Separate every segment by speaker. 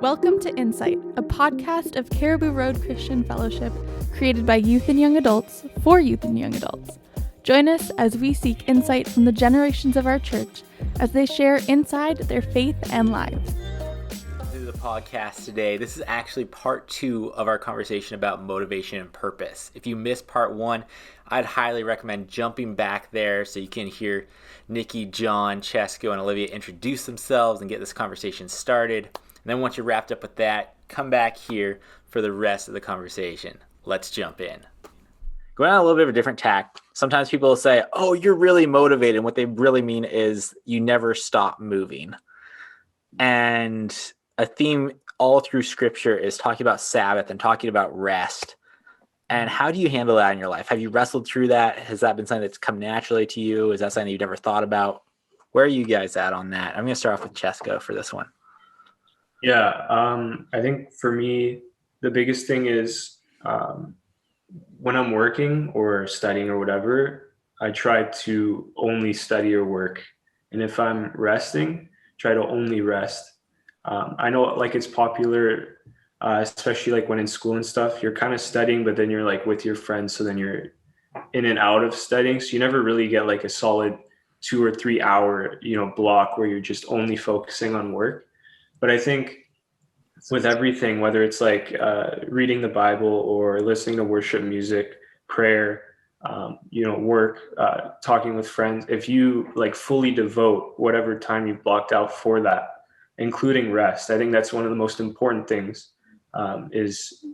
Speaker 1: Welcome to Insight, a podcast of Caribou Road Christian Fellowship created by youth and young adults for youth and young adults. Join us as we seek insight from the generations of our church as they share inside their faith and lives.
Speaker 2: To the podcast today. This is actually part 2 of our conversation about motivation and purpose. If you missed part 1, I'd highly recommend jumping back there so you can hear Niki, John, Cesco, and Olivia introduce themselves and get this conversation started. And then once you're wrapped up with that, come back here for the rest of the conversation. Let's jump in. Going on a little bit of a different tack. Sometimes people will say, oh, you're really motivated. And what they really mean is you never stop moving. And a theme all through scripture is talking about Sabbath and talking about rest. And how do you handle that in your life? Have you wrestled through that? Has that been something that's come naturally to you? Is that something you've never thought about? Where are you guys at on that? I'm going to start off with Cesco for this one.
Speaker 3: Yeah, I think for me, the biggest thing is when I'm working or studying or whatever, I try to only study or work. And if I'm resting, try to only rest. I know like it's popular, especially like when in school and stuff, you're kind of studying, but then you're like with your friends. So then you're in and out of studying. So you never really get like a solid 2 or 3 hour, block where you're just only focusing on work. But I think with everything, whether it's like reading the Bible or listening to worship music, prayer, work, talking with friends, if you like fully devote whatever time you've blocked out for that, including rest, I think that's one of the most important things is,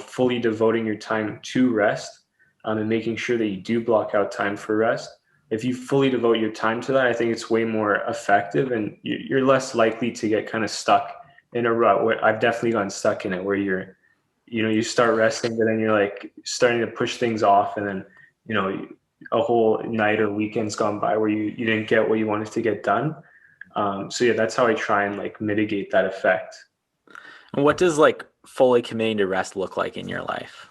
Speaker 3: fully devoting your time to rest and making sure that you do block out time for rest. If you fully devote your time to that, I think it's way more effective and you're less likely to get kind of stuck in a rut. I've definitely gotten stuck in it where you start resting, but then you're like starting to push things off. And then, a whole night or weekend's gone by where you didn't get what you wanted to get done. So yeah, that's how I try and like mitigate that effect.
Speaker 2: And what does like fully committing to rest look like in your life?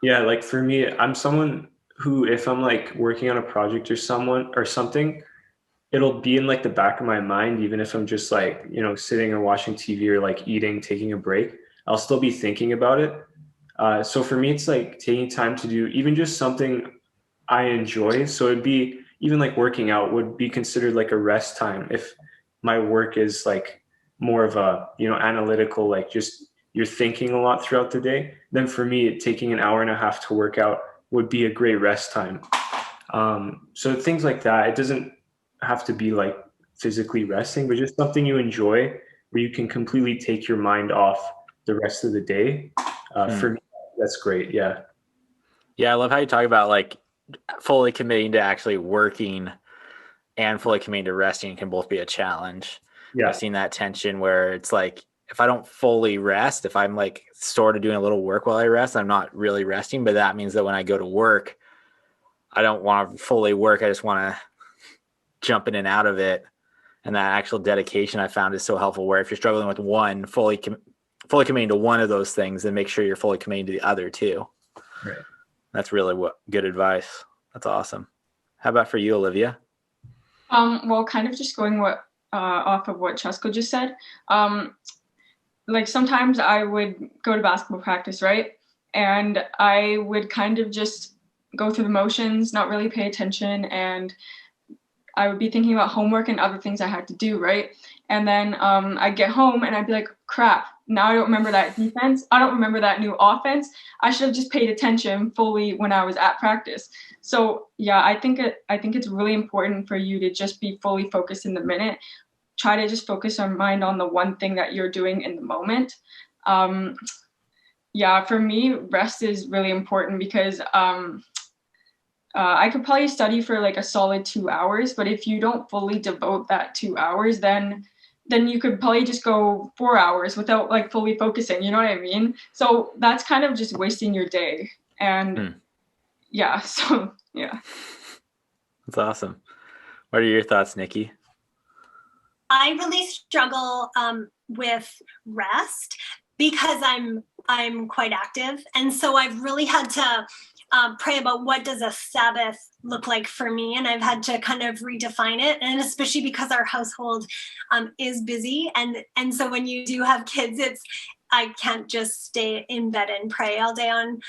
Speaker 3: Yeah, like for me, I'm someone who, if I'm like working on a project or something, it'll be in like the back of my mind, even if I'm just like, sitting or watching TV or like eating, taking a break, I'll still be thinking about it. So for me, it's like taking time to do even just something I enjoy. So it'd be even like working out would be considered like a rest time. If my work is like more of a, analytical, like just you're thinking a lot throughout the day, then for me, taking an hour and a half to work out would be a great rest time. So things like that, it doesn't have to be like physically resting, but just something you enjoy where you can completely take your mind off the rest of the day. For me, that's great. Yeah.
Speaker 2: Yeah. I love how you talk about like fully committing to actually working and fully committing to resting can both be a challenge.
Speaker 3: Yeah.
Speaker 2: I've seen that tension where it's like, if I don't fully rest, if I'm like sort of doing a little work while I rest, I'm not really resting, but that means that when I go to work, I don't want to fully work. I just want to jump in and out of it. And that actual dedication I found is so helpful, where if you're struggling with one, fully committing to one of those things, then make sure you're fully committing to the other too.
Speaker 3: Right.
Speaker 2: That's really good advice. That's awesome. How about for you, Olivia?
Speaker 4: Well, kind of just going off of what Cesco just said. Like sometimes I would go to basketball practice, right? And I would kind of just go through the motions, not really pay attention, and I would be thinking about homework and other things I had to do, right? And then I'd get home and I'd be like, crap, now I don't remember that defense. I don't remember that new offense. I should have just paid attention fully when I was at practice. So yeah, I think it's really important for you to just be fully focused in the minute. Try to just focus your mind on the one thing that you're doing in the moment. Yeah, for me, rest is really important because I could probably study for like a solid 2 hours, but if you don't fully devote that 2 hours, then you could probably just go 4 hours without like fully focusing, you know what I mean? So that's kind of just wasting your day. And yeah, so yeah.
Speaker 2: That's awesome. What are your thoughts, Niki?
Speaker 5: I really struggle with rest because I'm quite active. And so I've really had to pray about what does a Sabbath look like for me, and I've had to kind of redefine it, and especially because our household is busy, and so when you do have kids, I can't just stay in bed and pray all day on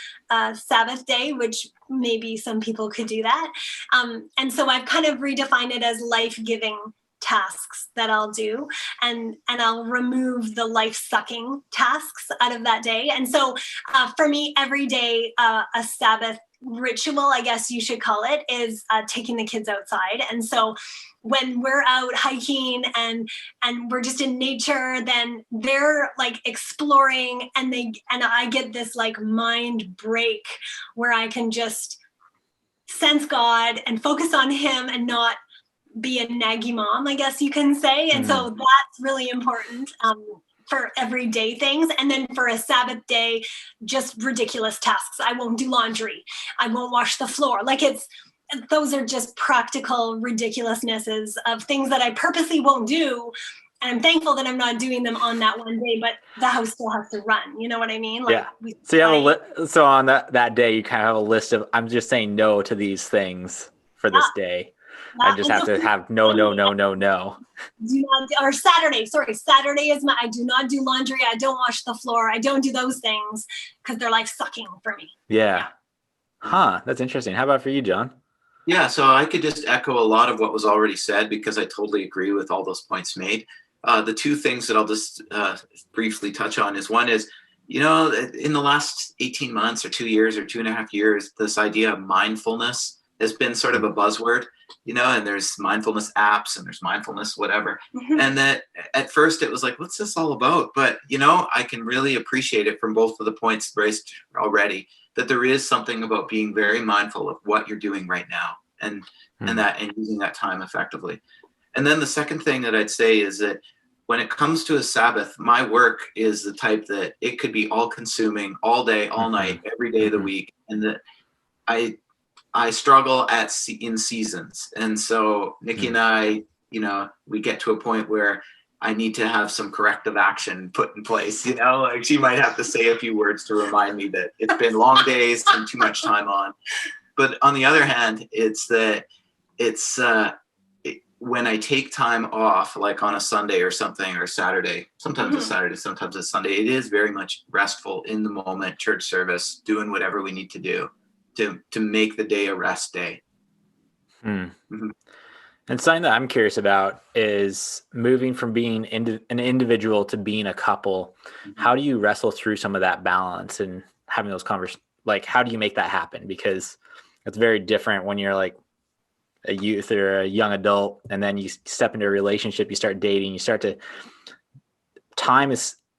Speaker 5: Sabbath day, which maybe some people could do that. And so I've kind of redefined it as life-giving tasks that I'll do, and I'll remove the life-sucking tasks out of that day. And so for me, every day, a Sabbath ritual, I guess you should call it, is taking the kids outside. And so when we're out hiking and we're just in nature, then they're like exploring, and I get this like mind break where I can just sense God and focus on him and not be a naggy mom, I guess you can say. And so that's really important for everyday things. And then for a Sabbath day, just ridiculous tasks. I won't do laundry. I won't wash the floor. Those are just practical ridiculousnesses of things that I purposely won't do. And I'm thankful that I'm not doing them on that one day, but the house still has to run. You know what I mean?
Speaker 2: Yeah. So you have so on that day, you kind of have a list of, I'm just saying no to these things for this day.
Speaker 5: Yeah.
Speaker 2: I just have to have no.
Speaker 5: Do not, or Saturday is I do not do laundry. I don't wash the floor. I don't do those things because they're like sucking for me.
Speaker 2: Yeah. Huh. That's interesting. How about for you, John?
Speaker 6: Yeah, so I could just echo a lot of what was already said because I totally agree with all those points made. The two things that I'll just briefly touch on is one is, in the last 18 months or 2 years or 2.5 years, this idea of mindfulness has been sort of a buzzword, and there's mindfulness apps and there's mindfulness whatever. Mm-hmm. And that at first it was like, what's this all about? But, I can really appreciate it from both of the points raised already, that there is something about being very mindful of what you're doing right now and using that time effectively. And then the second thing that I'd say is that when it comes to a Sabbath, my work is the type that it could be all consuming all day, all night, every day of the week. And that I struggle in seasons. And so Niki and I, we get to a point where I need to have some corrective action put in place. Like she might have to say a few words to remind me that it's been long days and too much time on. But on the other hand, when I take time off, like on a Sunday or something, or Saturday, sometimes it's Saturday, sometimes it's Sunday, it is very much restful in the moment, church service, doing whatever we need to do to make the day a rest day. Mm-hmm.
Speaker 2: And something that I'm curious about is moving from being an individual to being a couple. Mm-hmm. How do you wrestle through some of that balance and having those conversations? Like, how do you make that happen? Because it's very different when you're like a youth or a young adult, and then you step into a relationship, you start dating, time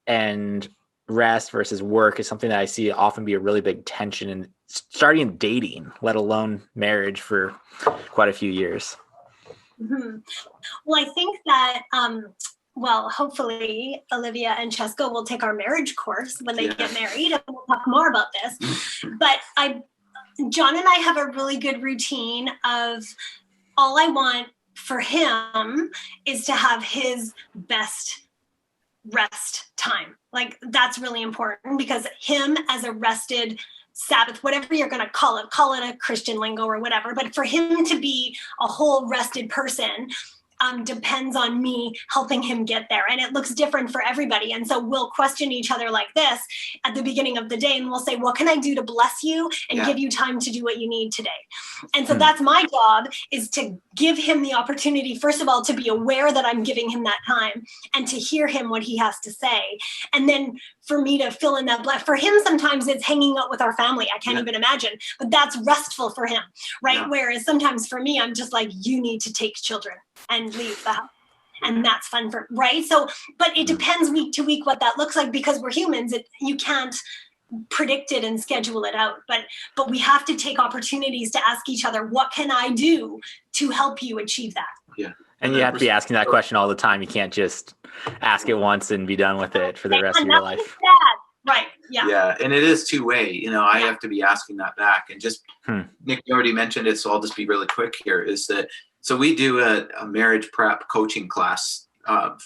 Speaker 2: and rest versus work is something that I see often be a really big tension in starting dating, let alone marriage for quite a few years.
Speaker 5: Mm-hmm. Well, I think that, hopefully Olivia and Cesco will take our marriage course when they get married, and we'll talk more about this. But John and I have a really good routine of all I want for him is to have his best rest time. Like that's really important because him as a rested Sabbath, whatever you're going to call it a Christian lingo or whatever, but for him to be a whole rested person depends on me helping him get there. And it looks different for everybody. And so we'll question each other like this at the beginning of the day. And we'll say, what can I do to bless you and give you time to do what you need today? And so that's my job, is to give him the opportunity, first of all, to be aware that I'm giving him that time and to hear him what he has to say. And then for me to fill in that for him, sometimes it's hanging out with our family. I can't even imagine, but that's restful for him, right? Yeah. Whereas sometimes for me, I'm just like, you need to take children and leave the house. And that's fun right? So, but it depends week to week what that looks like because we're humans. You can't predict it and schedule it out, but we have to take opportunities to ask each other, what can I do to help you achieve that?
Speaker 6: Yeah.
Speaker 2: And you have to be asking that question all the time. You can't just ask it once and be done with it for the rest of your life.
Speaker 5: Right. Yeah.
Speaker 6: Yeah. And it is two-way. I have to be asking that back. And just Nick, you already mentioned it, so I'll just be really quick here, is that so we do a marriage prep coaching class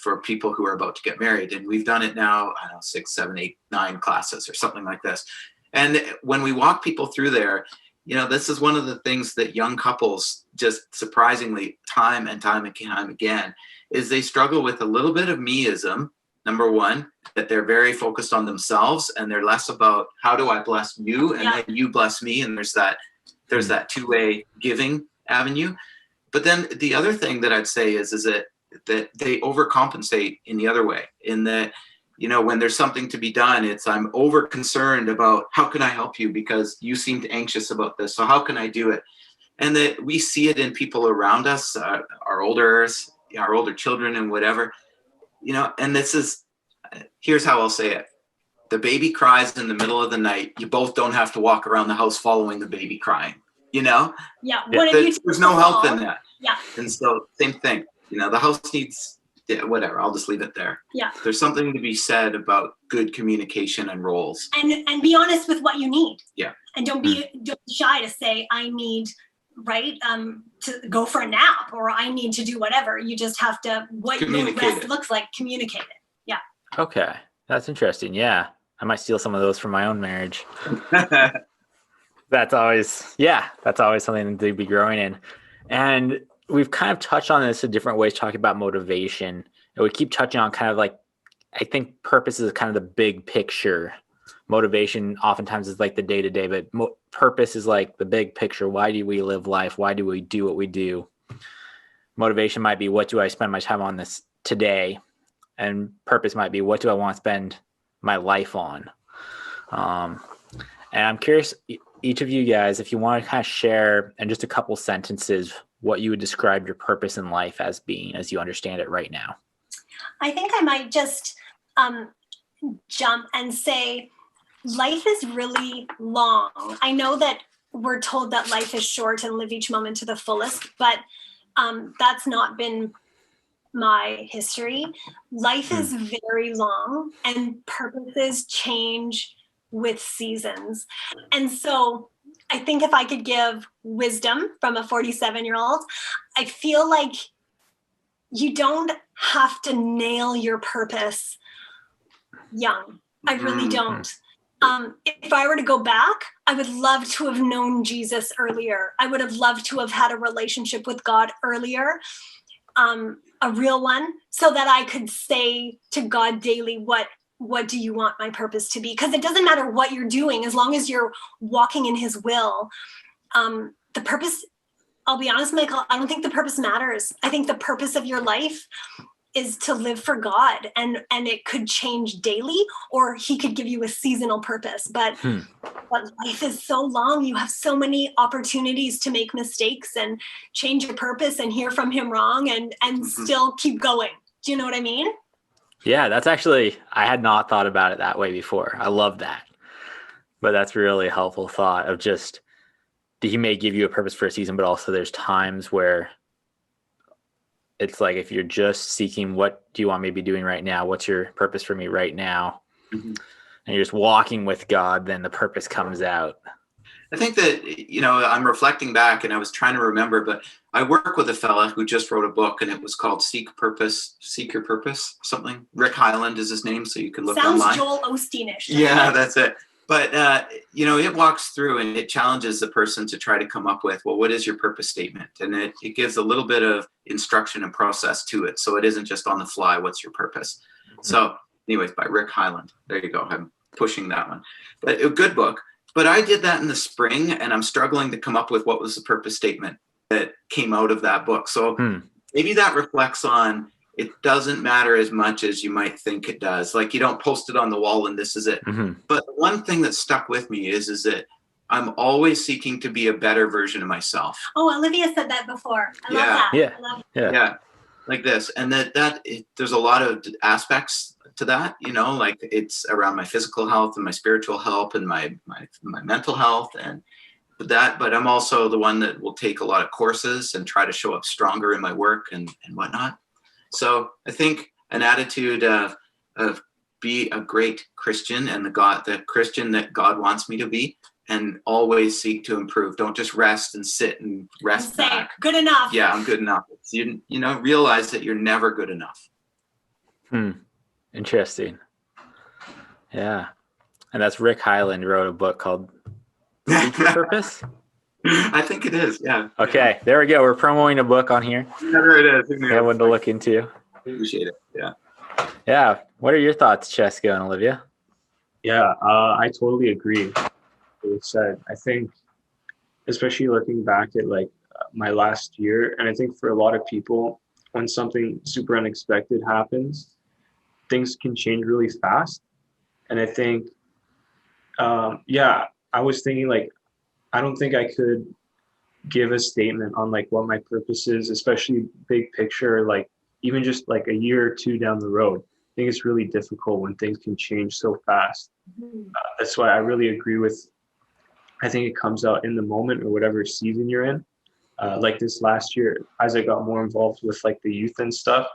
Speaker 6: for people who are about to get married. And we've done it now, 6, 7, 8, 9 classes or something like this. And when we walk people through there, this is one of the things that young couples just surprisingly time and time again is they struggle with a little bit of meism. Number one, that they're very focused on themselves and they're less about how do I bless you and then you bless me. And there's that two-way giving avenue. But then the other thing that I'd say is that they overcompensate in the other way, in that, when there's something to be done, it's I'm over concerned about how can I help you because you seemed anxious about this. So how can I do it? And that we see it in people around us, our older children and whatever, and here's how I'll say it. The baby cries in the middle of the night. You both don't have to walk around the house following the baby crying,
Speaker 5: Yeah.
Speaker 6: There's no help in that.
Speaker 5: Yeah.
Speaker 6: And so same thing, the house needs whatever. I'll just leave it there.
Speaker 5: Yeah.
Speaker 6: There's something to be said about good communication and roles.
Speaker 5: And be honest with what you need.
Speaker 6: Yeah.
Speaker 5: And don't be shy to say, I need, to go for a nap or I need to do whatever. You just have to, what your rest looks like, communicate it. Yeah.
Speaker 2: Okay. That's interesting. Yeah. I might steal some of those from my own marriage. That's always something to be growing in. And we've kind of touched on this in different ways, talking about motivation. And we keep touching on kind of like, I think purpose is kind of the big picture. Motivation oftentimes is like the day-to-day, but purpose is like the big picture. Why do we live life? Why do we do what we do? Motivation might be, what do I spend my time on this today? And purpose might be, what do I want to spend my life on? And I'm curious, each of you guys, if you want to kind of share in just a couple sentences what you would describe your purpose in life as being, as you understand it right now.
Speaker 5: I think I might just jump and say, life is really long. I know that we're told that life is short and live each moment to the fullest, but that's not been my history. Life is very long and purposes change with seasons. And so I think if I could give wisdom from a 47-year-old, I feel like you don't have to nail your purpose young. I really don't. If I were to go back, I would love to have known Jesus earlier. I would have loved to have had a relationship with God earlier, a real one, so that I could say to God daily, what do you want my purpose to be? Because it doesn't matter what you're doing, as long as you're walking in his will. The purpose, I'll be honest, Michael, I don't think the purpose matters. I think the purpose of your life is to live for God, and it could change daily, or he could give you a seasonal purpose. But life is so long. You have so many opportunities to make mistakes and change your purpose and hear from him wrong and still keep going. Do you know what I mean?
Speaker 2: Yeah, that's actually, I had not thought about it that way before. I love that. But that's really a helpful thought of just, he may give you a purpose for a season, but also there's times where it's like, if you're just seeking, what do you want me to be doing right now? What's your purpose for me right now? And you're just walking with God, then the purpose comes out.
Speaker 6: I think that, I'm reflecting back and I was trying to remember, but I work with a fella who just wrote a book and it was called Seek Your Purpose, something. Rick Highland is his name, so you could look online.
Speaker 5: Sounds Joel Osteen-ish.
Speaker 6: Yeah, that's it. But, it walks through and it challenges the person to try to come up with, well, what is your purpose statement? And it gives a little bit of instruction and process to it. So it isn't just on the fly, what's your purpose? So anyways, by Rick Highland. There you go. I'm pushing that one. But a good book. But I did that in the spring and I'm struggling to come up with what was the purpose statement that came out of that book. So maybe that reflects on, it doesn't matter as much as you might think it does. Like you don't post it on the wall and this is it. But one thing that stuck with me is that I'm always seeking to be a better version of myself.
Speaker 5: Oh, Olivia said that before. I love that.
Speaker 6: Yeah. Like this. And there's a lot of aspects to that, like it's around my physical health and my spiritual health and my mental health and that, but I'm also the one that will take a lot of courses and try to show up stronger in my work and whatnot. So I think an attitude of be a great Christian and the Christian that God wants me to be, and always seek to improve. Don't just rest and sit and rest
Speaker 5: say,
Speaker 6: back.
Speaker 5: Good enough.
Speaker 6: Yeah, I'm good enough. You realize that you're never good enough.
Speaker 2: Interesting. Yeah. And that's Rick Highland wrote a book called Seek Your Purpose.
Speaker 6: I think it is. Yeah.
Speaker 2: Okay, there we go. We're promoting a book on here.
Speaker 6: Yeah, there it is.
Speaker 2: Yeah, one to look into.
Speaker 6: Appreciate it. Yeah.
Speaker 2: Yeah. What are your thoughts, Cesco and Olivia?
Speaker 3: Yeah, I totally agree with what you said. I think, especially looking back at like my last year, and I think for a lot of people, when something super unexpected happens, things can change really fast. And I think, yeah, I was thinking like, I don't think I could give a statement on like what my purpose is, especially big picture, like even just like a year or two down the road. I think it's really difficult when things can change so fast. That's why I really agree with, I think it comes out in the moment or whatever season you're in. Like this last year, as I got more involved with like the youth and stuff,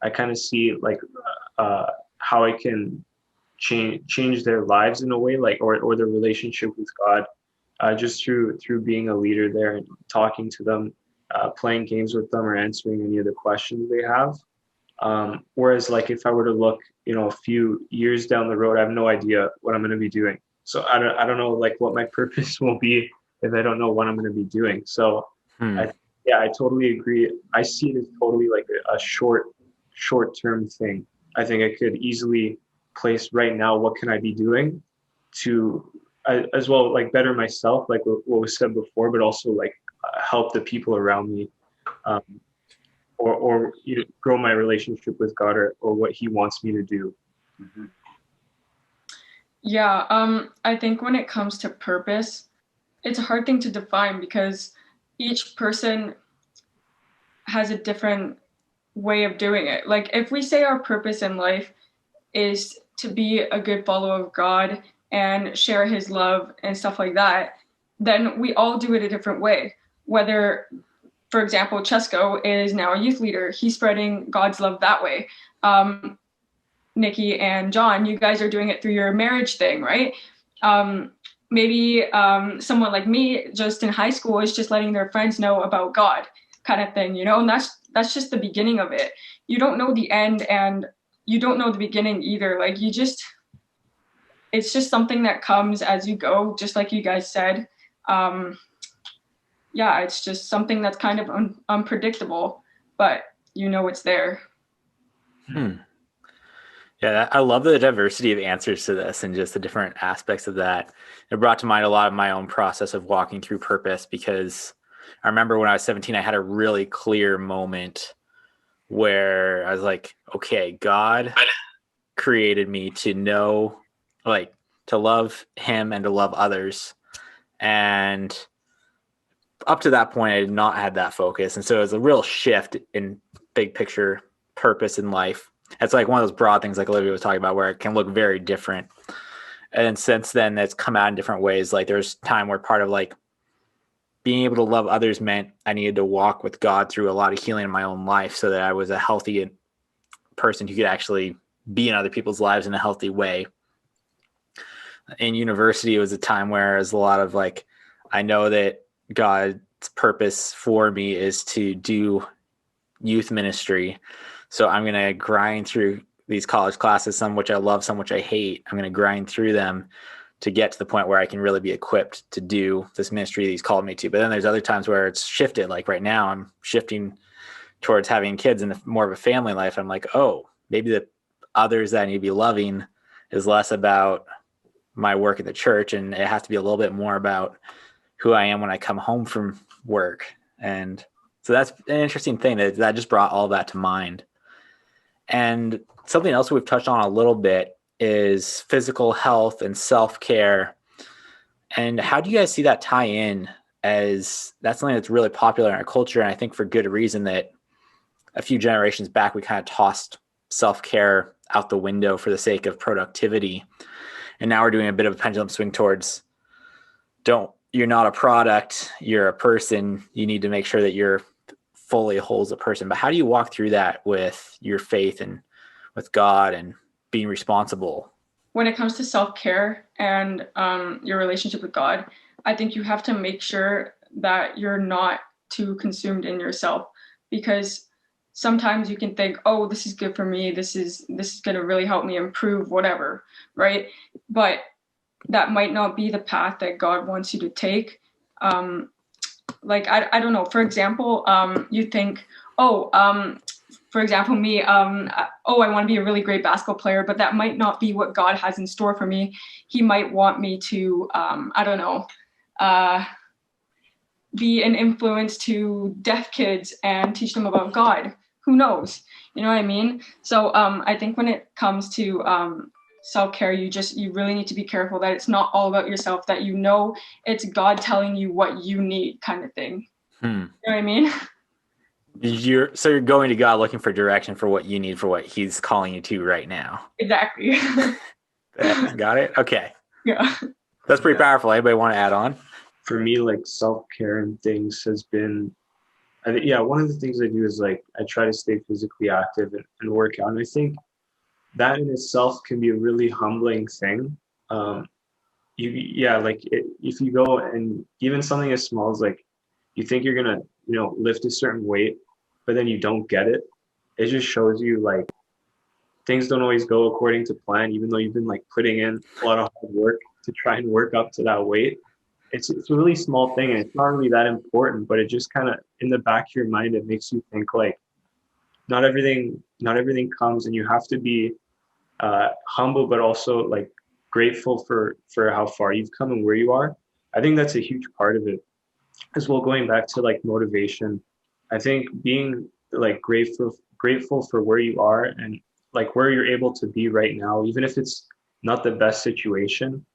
Speaker 3: I kind of see like how I can change their lives in a way, like or their relationship with God, just through being a leader there and talking to them, playing games with them, or answering any of the questions they have. Whereas like if I were to look, a few years down the road, I have no idea what I'm going to be doing. So I don't know like what my purpose will be if I don't know what I'm going to be doing. So yeah, I totally agree. I see it as totally like a short term thing. I think I could easily place right now, what can I be doing to as well like better myself, like what was said before, but also like help the people around me, um, or grow my relationship with God, or what He wants me to do.
Speaker 6: Mm-hmm.
Speaker 4: Yeah, I think when it comes to purpose, it's a hard thing to define because each person has a different way of doing it. Like if we say our purpose in life is to be a good follower of God and share His love and stuff like that, then we all do it a different way. Whether, for example, Cesco is now a youth leader, he's spreading God's love that way. Niki and John, you guys are doing it through your marriage thing, right? Maybe someone like me, just in high school, is just letting their friends know about God, kind of thing, and that's just the beginning of it. You don't know the end, and you don't know the beginning either. Like it's just something that comes as you go, just like you guys said. Yeah, it's just something that's kind of unpredictable, but it's there.
Speaker 2: Yeah, I love the diversity of answers to this and just the different aspects of that. It brought to mind a lot of my own process of walking through purpose, because I remember when I was 17, I had a really clear moment where I was like, okay, God created me to know, like, to love Him and to love others. And up to that point, I did not have that focus. And so it was a real shift in big picture purpose in life. It's like one of those broad things like Olivia was talking about where it can look very different. And since then, it's come out in different ways. Like there's time where part of like being able to love others meant I needed to walk with God through a lot of healing in my own life so that I was a healthy person who could actually be in other people's lives in a healthy way. In university, it was a time where there's a lot of like, I know that God's purpose for me is to do youth ministry. So I'm going to grind through these college classes, some which I love, some which I hate. I'm going to grind through them to get to the point where I can really be equipped to do this ministry that He's called me to. But then there's other times where it's shifted. Like right now, I'm shifting towards having kids and more of a family life. I'm like, oh, maybe the others that I need to be loving is less about my work at the church, and it has to be a little bit more about who I am when I come home from work. And so that's an interesting thing that just brought all that to mind. And something else we've touched on a little bit is physical health and self-care. And how do you guys see that tie in, as that's something that's really popular in our culture? And I think for good reason that a few generations back, we kind of tossed self-care out the window for the sake of productivity. And now we're doing a bit of a pendulum swing towards you're not a product, you're a person. You need to make sure that you're fully whole as a person. But how do you walk through that with your faith and with God and being responsible?
Speaker 4: When it comes to self-care and your relationship with God, I think you have to make sure that you're not too consumed in yourself, because sometimes you can think, oh, this is good for me, this is going to really help me improve whatever, right? But that might not be the path that God wants you to take. like, I don't know, for example, you think, for example, me, I want to be a really great basketball player, but that might not be what God has in store for me. He might want me to, I don't know, be an influence to deaf kids and teach them about God. Who knows? You know what I mean? So I think when it comes to self-care, you really need to be careful that it's not all about yourself, that you know it's God telling you what you need, kind of thing. You know what I mean?
Speaker 2: You're going to God looking for direction for what you need, for what he's calling you to right now.
Speaker 4: Exactly.
Speaker 2: Got it? Okay.
Speaker 4: Yeah.
Speaker 2: That's pretty powerful. Anybody want to add on?
Speaker 3: For me, like self-care and things has been, one of the things I do is like I try to stay physically active and work out. And I think that in itself can be a really humbling thing. If you go and even something as small as like you think you're gonna lift a certain weight, but then you don't get it, it just shows you like things don't always go according to plan, even though you've been like putting in a lot of hard work to try and work up to that weight. It's a really small thing and it's not really that important, but it just kind of in the back of your mind, it makes you think like not everything comes, and you have to be humble, but also like grateful for how far you've come and where you are. I think that's a huge part of it as well. Going back to like motivation, I think being like grateful for where you are and like where you're able to be right now, even if it's not the best situation.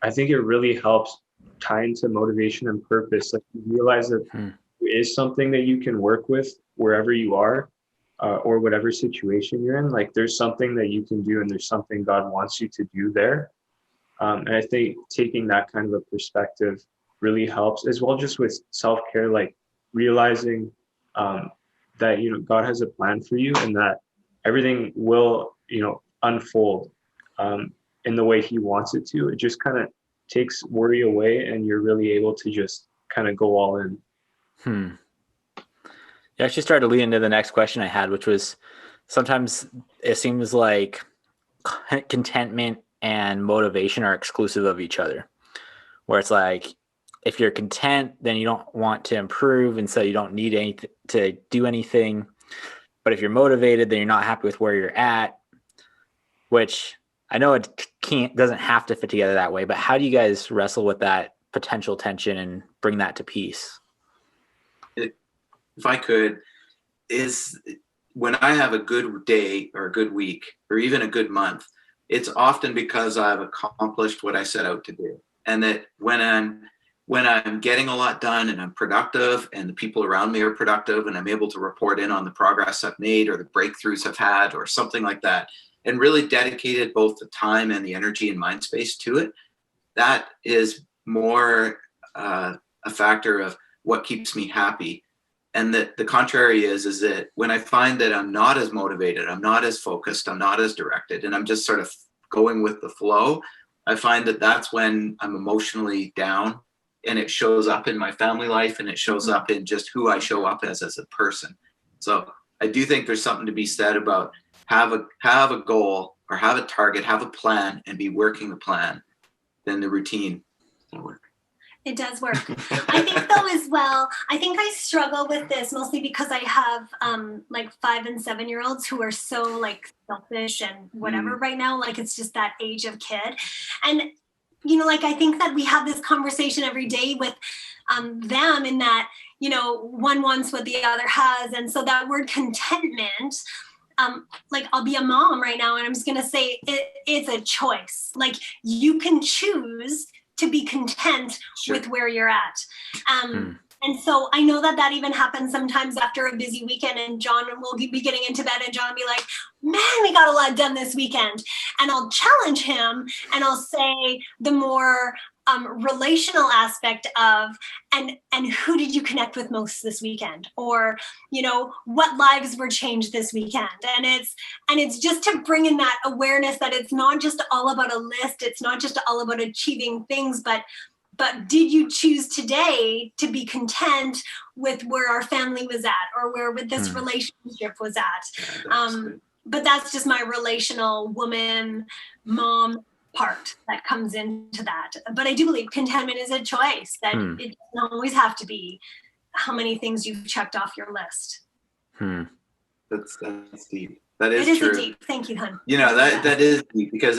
Speaker 3: I think it really helps tie into motivation and purpose. Like you realize that there is something that you can work with wherever you are, or whatever situation you're in. Like there's something that you can do, and there's something God wants you to do there. And I think taking that kind of a perspective really helps as well, just with self-care, like realizing that God has a plan for you, and that everything will unfold in the way he wants it to. It just kind of takes worry away, and you're really able to just kind of go all in.
Speaker 2: You actually started to lead into the next question I had, which was sometimes it seems like contentment and motivation are exclusive of each other, where it's like if you're content, then you don't want to improve, and so you don't need anything to do anything. But if you're motivated, then you're not happy with where you're at, which I know it doesn't have to fit together that way, but how do you guys wrestle with that potential tension and bring that to peace?
Speaker 6: If I could, is when I have a good day or a good week or even a good month, it's often because I've accomplished what I set out to do. And that when I'm getting a lot done and I'm productive and the people around me are productive and I'm able to report in on the progress I've made or the breakthroughs I've had or something like that, and really dedicated both the time and the energy and mind space to it, that is more a factor of what keeps me happy. And that the contrary is that when I find that I'm not as motivated, I'm not as focused, I'm not as directed, and I'm just sort of going with the flow, I find that that's when I'm emotionally down, and it shows up in my family life, and it shows up in just who I show up as a person. So I do think there's something to be said about have a goal or have a target, have a plan, and be working the plan. Then the routine will work.
Speaker 5: It does work. I think though as well, I think I struggle with this mostly because I have like 5 and 7-year-olds who are so like selfish and whatever right now. Like it's just that age of kid. And like I think that we have this conversation every day with them in that, one wants what the other has. And so that word contentment, like I'll be a mom right now and I'm just going to say it's a choice. Like you can choose to be content with where you're at. And so I know that even happens sometimes after a busy weekend, and John will be getting into bed and John will be like, man, we got a lot done this weekend. And I'll challenge him and I'll say the more relational aspect of, and who did you connect with most this weekend? Or, what lives were changed this weekend? And it's just to bring in that awareness that it's not just all about a list. It's not just all about achieving things, but did you choose today to be content with where our family was at or where with this relationship was at? But that's just my relational woman, mom part that comes into that. But I do believe contentment is a choice, that it doesn't always have to be how many things you've checked off your list.
Speaker 6: That's deep. That is true.
Speaker 5: It is deep. Thank you, hon.
Speaker 6: That is deep, because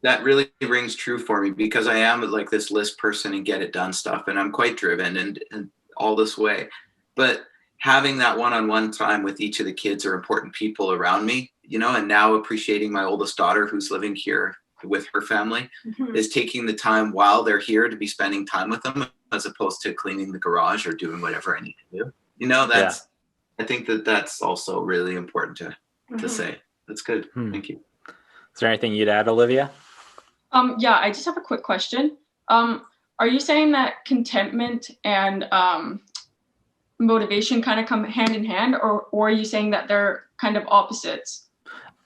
Speaker 6: that really rings true for me, because I am like this list person and get it done stuff, and I'm quite driven and all this way. But having that one-on-one time with each of the kids or important people around me, and now appreciating my oldest daughter who's living here with her family, is taking the time while they're here to be spending time with them, as opposed to cleaning the garage or doing whatever I need to do. I think that's also really important to say. That's good. Thank you.
Speaker 2: Is there anything you'd add, Olivia?
Speaker 4: Yeah, I just have a quick question. Are you saying that contentment and motivation kind of come hand in hand, or are you saying that they're kind of opposites?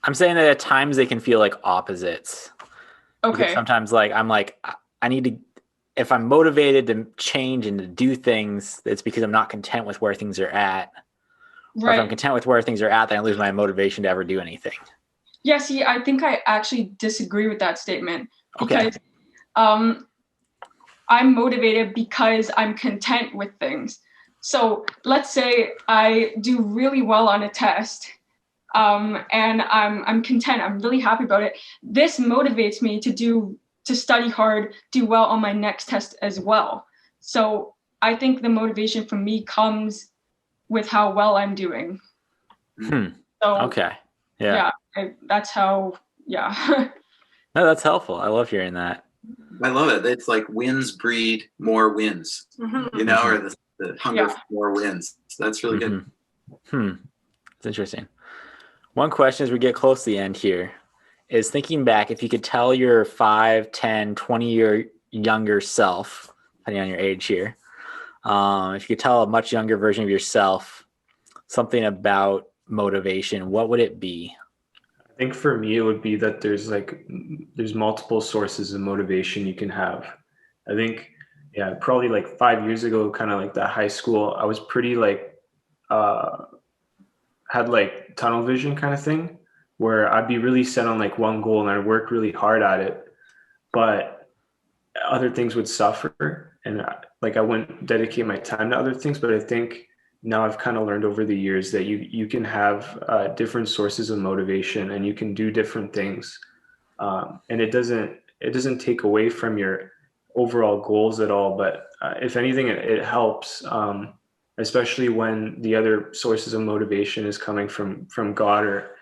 Speaker 2: I'm saying that at times they can feel like opposites.
Speaker 4: Okay.
Speaker 2: Because sometimes I need to, if I'm motivated to change and to do things, it's because I'm not content with where things are at. Right. Or if I'm content with where things are at, then I lose my motivation to ever do anything.
Speaker 4: Yeah, see, I think I actually disagree with that statement. Because I'm motivated because I'm content with things. So let's say I do really well on a test, and I'm content. I'm really happy about it. This motivates me to study hard, do well on my next test as well. So I think the motivation for me comes with how well I'm doing.
Speaker 2: So, okay. Yeah.
Speaker 4: That's how. Yeah.
Speaker 2: No, that's helpful. I love hearing that.
Speaker 6: I love it. It's like wins breed more wins, or the hunger for more wins. So that's really good.
Speaker 2: It's interesting. One question as we get close to the end here is thinking back, if you could tell your 5, 10, 20-year younger self, depending on your age here, if you could tell a much younger version of yourself something about motivation, what would it be?
Speaker 3: I think for me, it would be that there's multiple sources of motivation you can have. I think, probably like 5 years ago, kind of like that high school, I was pretty had like tunnel vision kind of thing, where I'd be really set on like one goal and I'd work really hard at it, but other things would suffer, and I wouldn't dedicate my time to other things. But I think now I've kind of learned over the years that you can have different sources of motivation, and you can do different things, and it doesn't take away from your overall goals at all. But if anything, it helps, especially when the other sources of motivation is coming from God, or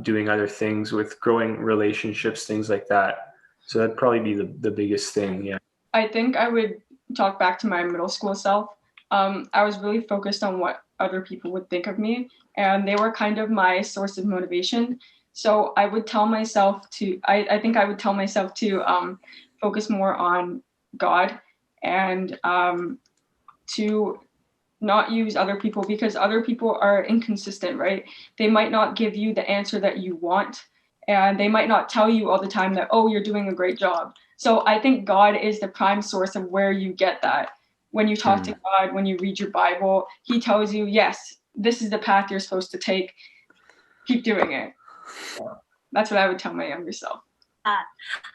Speaker 3: doing other things with growing relationships, things like that. So that'd probably be the biggest thing. Yeah.
Speaker 4: I think I would talk back to my middle school self. I was really focused on what other people would think of me, and they were kind of my source of motivation. So I would tell myself I think I would tell myself to focus more on God, and to not use other people, because other people are inconsistent, right? They might not give you the answer that you want, and they might not tell you all the time that, oh, you're doing a great job. So I think God is the prime source of where you get that. When you talk to God, when you read your Bible, he tells you, yes, this is the path you're supposed to take. Keep doing it. So that's what I would tell my younger self.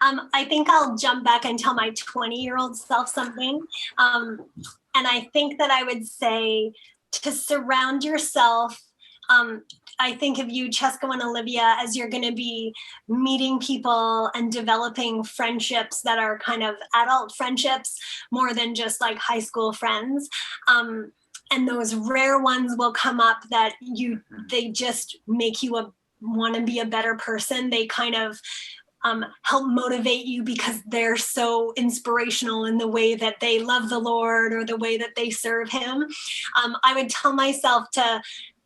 Speaker 5: I think I'll jump back and tell my 20-year-old self something. And I think that I would say to surround yourself. I think of you, Cesco and Olivia, as you're going to be meeting people and developing friendships that are kind of adult friendships, more than just like high school friends. And those rare ones will come up that they just make you want to be a better person. They kind of help motivate you because they're so inspirational in the way that they love the Lord or the way that they serve him. I would tell myself to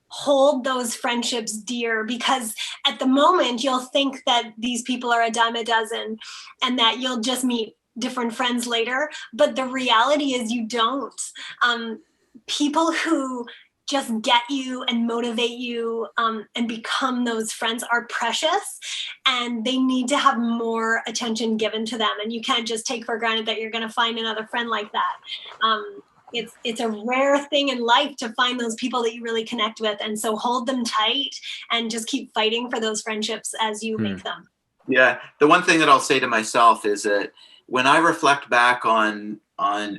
Speaker 5: hold those friendships dear, because at the moment you'll think that these people are a dime a dozen and that you'll just meet different friends later. But the reality is you don't. People who just get you and motivate you and become those friends are precious, and they need to have more attention given to them. And you can't just take for granted that you're going to find another friend like that. It's a rare thing in life to find those people that you really connect with. And so hold them tight and just keep fighting for those friendships as you make them.
Speaker 6: Yeah. The one thing that I'll say to myself is that when I reflect back on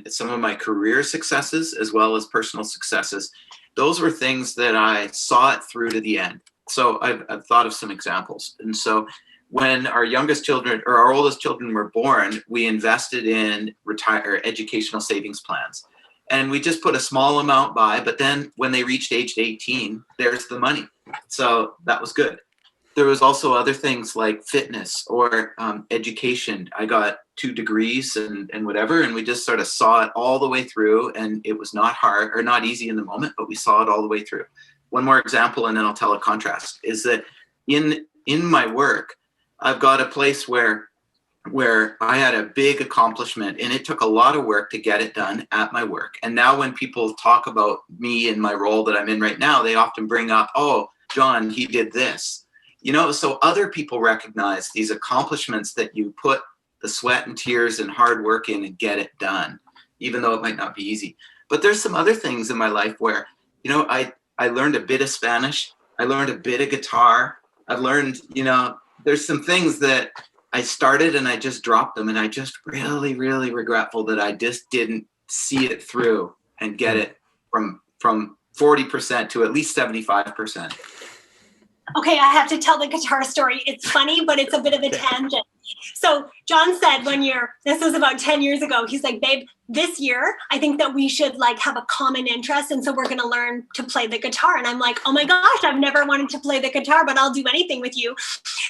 Speaker 6: some of my career successes as well as personal successes, those were things that I saw it through to the end. So I've thought of some examples. And so when our youngest children or our oldest children were born, we invested in educational savings plans. And we just put a small amount by, but then when they reached age 18, there's the money. So that was good. There was also other things like fitness or education. I got 2 degrees and whatever, and we just sort of saw it all the way through, and it was not hard or not easy in the moment, but we saw it all the way through. One more example, and then I'll tell a contrast, is that in my work, I've got a place where I had a big accomplishment, and it took a lot of work to get it done at my work. And now when people talk about me in my role that I'm in right now, they often bring up, oh, John, he did this. So other people recognize these accomplishments that you put the sweat and tears and hard work in and get it done, even though it might not be easy. But there's some other things in my life where, I learned a bit of Spanish. I learned a bit of guitar. I've learned, there's some things that I started and I just dropped them. And I just really, really regretful that I just didn't see it through and get it from 40% to at least 75%.
Speaker 5: Okay, I have to tell the guitar story. It's funny, but it's a bit of a tangent. So John said this was about 10 years ago, he's like, babe, this year, I think that we should have a common interest. And so we're going to learn to play the guitar. And I'm like, oh my gosh, I've never wanted to play the guitar, but I'll do anything with you.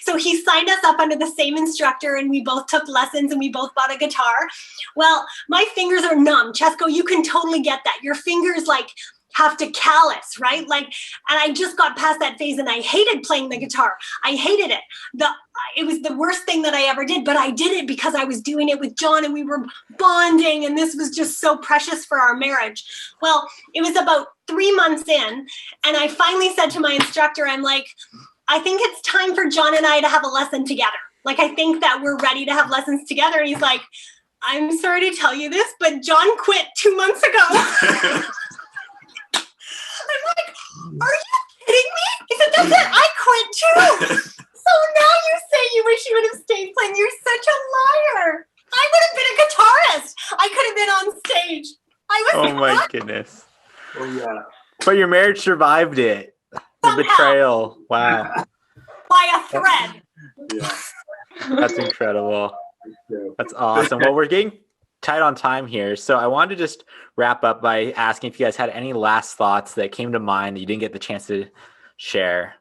Speaker 5: So he signed us up under the same instructor, and we both took lessons, and we both bought a guitar. Well, my fingers are numb. Cesco, you can totally get that. Your fingers have to callous, right? And I just got past that phase, and I hated playing the guitar. I hated it. It was the worst thing that I ever did, but I did it because I was doing it with John, and we were bonding, and this was just so precious for our marriage. Well, it was about 3 months in, and I finally said to my instructor, I'm like, I think it's time for John and I to have a lesson together. I think that we're ready to have lessons together. And he's like, I'm sorry to tell you this, but John quit 2 months ago. I'm like, are you kidding me? He said, that's it. I quit too. So now you say you wish you would have stayed playing. You're such a liar. I would have been a guitarist. I could have been on stage.
Speaker 2: Oh my goodness.
Speaker 3: Oh yeah.
Speaker 2: But your marriage survived it. The betrayal. Wow.
Speaker 5: By a thread.
Speaker 3: Yeah.
Speaker 2: That's incredible. That's awesome. Well, we're getting tight on time here. So I wanted to just wrap up by asking if you guys had any last thoughts that came to mind that you didn't get the chance to share.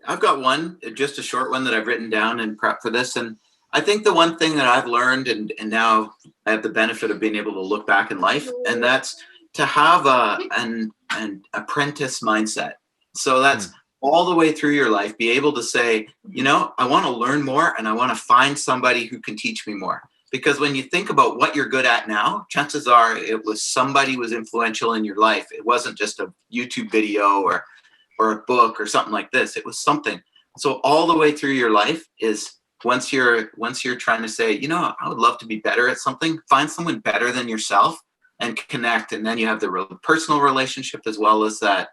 Speaker 6: I've got one, just a short one that I've written down in prep for this. And I think the one thing that I've learned, and now I have the benefit of being able to look back in life, and that's to have an apprentice mindset. So that's all the way through your life, be able to say, I want to learn more, and I want to find somebody who can teach me more. Because when you think about what you're good at now, chances are it was somebody who was influential in your life. It wasn't just a YouTube video or a book or something like this. It was something. So all the way through your life is once you're trying to say, I would love to be better at something, find someone better than yourself and connect. And then you have the personal relationship as well as that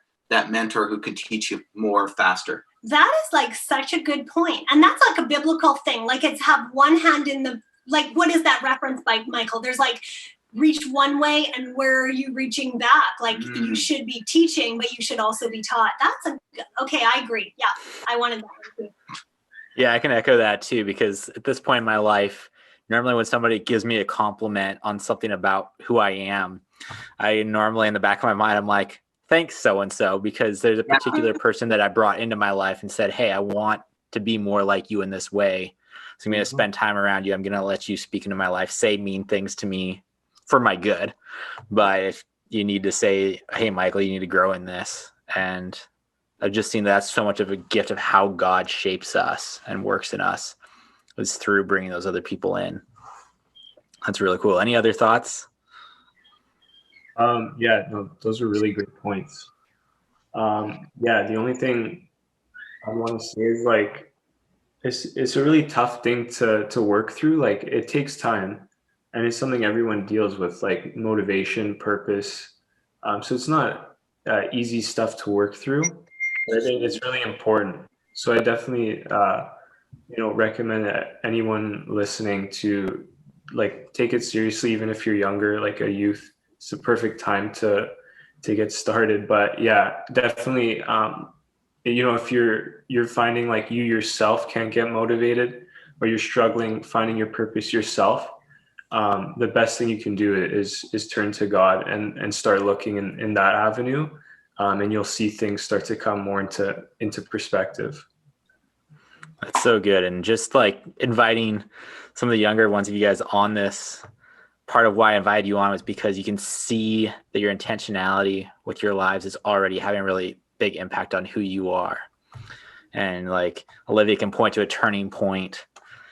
Speaker 6: mentor who can teach you more faster.
Speaker 5: That is such a good point. And that's a biblical thing. It's have one hand in the, what is that reference by Michael? There's reach one way, and where are you reaching back? You should be teaching, but you should also be taught. Okay, I agree. Yeah, I wanted that one too.
Speaker 2: Yeah, I can echo that too, because at this point in my life, normally when somebody gives me a compliment on something about who I am, I normally in the back of my mind, I'm like, thanks, so-and-so, because there's a particular person that I brought into my life and said, hey, I want to be more like you in this way. So I'm going to spend time around you. I'm going to let you speak into my life, say mean things to me for my good. But if you need to say, hey, Michael, you need to grow in this. And I've just seen that's so much of a gift of how God shapes us and works in us is through bringing those other people in. That's really cool. Any other thoughts?
Speaker 3: Those are really good points. The only thing I want to say is it's a really tough thing to work through. It takes time, and it's something everyone deals with, motivation, purpose. So it's not easy stuff to work through, but I think it's really important. So I definitely recommend that anyone listening to like take it seriously, even if you're younger, like a youth. It's a perfect time to get started. But yeah, definitely, if you're finding like you yourself can't get motivated, or you're struggling finding your purpose yourself, the best thing you can do is turn to God and start looking in that avenue, and you'll see things start to come more into perspective.
Speaker 2: That's so good. And just like inviting some of the younger ones of you guys on this, part of why I invited you on was because you can see that your intentionality with your lives is already having a really big impact on who you are. And like Olivia can point to a turning point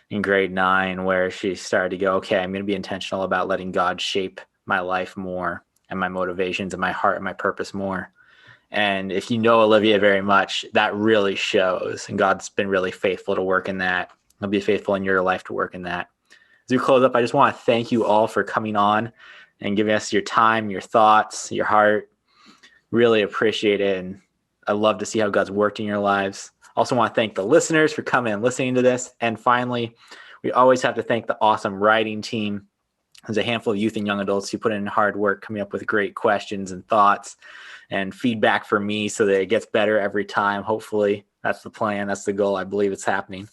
Speaker 2: in grade 9 where she started to go, okay, I'm going to be intentional about letting God shape my life more and my motivations and my heart and my purpose more. And if you know Olivia very much, that really shows. And God's been really faithful to work in that. He'll be faithful in your life to work in that. As we close up, I just want to thank you all for coming on and giving us your time, your thoughts, your heart. Really appreciate it. And I love to see how God's worked in your lives. Also want to thank the listeners for coming and listening to this. And finally, we always have to thank the awesome writing team. There's a handful of youth and young adults who put in hard work coming up with great questions and thoughts and feedback for me so that it gets better every time. Hopefully, that's the plan. That's the goal. I believe it's happening.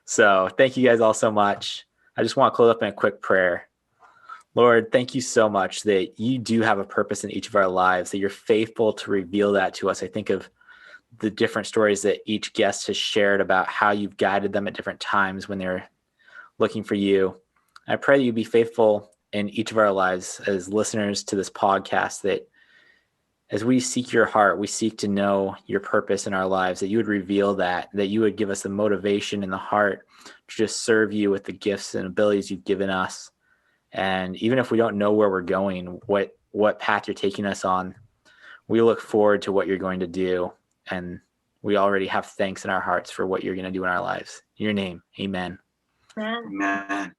Speaker 2: So thank you guys all so much. I just want to close up in a quick prayer. Lord, thank you so much that you do have a purpose in each of our lives, that you're faithful to reveal that to us. I think of the different stories that each guest has shared about how you've guided them at different times when they're looking for you. I pray that you be faithful in each of our lives as listeners to this podcast, that as we seek your heart, we seek to know your purpose in our lives, that you would reveal that you would give us the motivation in the heart to just serve you with the gifts and abilities you've given us. And even if we don't know where we're going, what path you're taking us on, we look forward to what you're going to do. And we already have thanks in our hearts for what you're going to do in our lives. In your name, amen.
Speaker 5: Amen.
Speaker 6: Amen.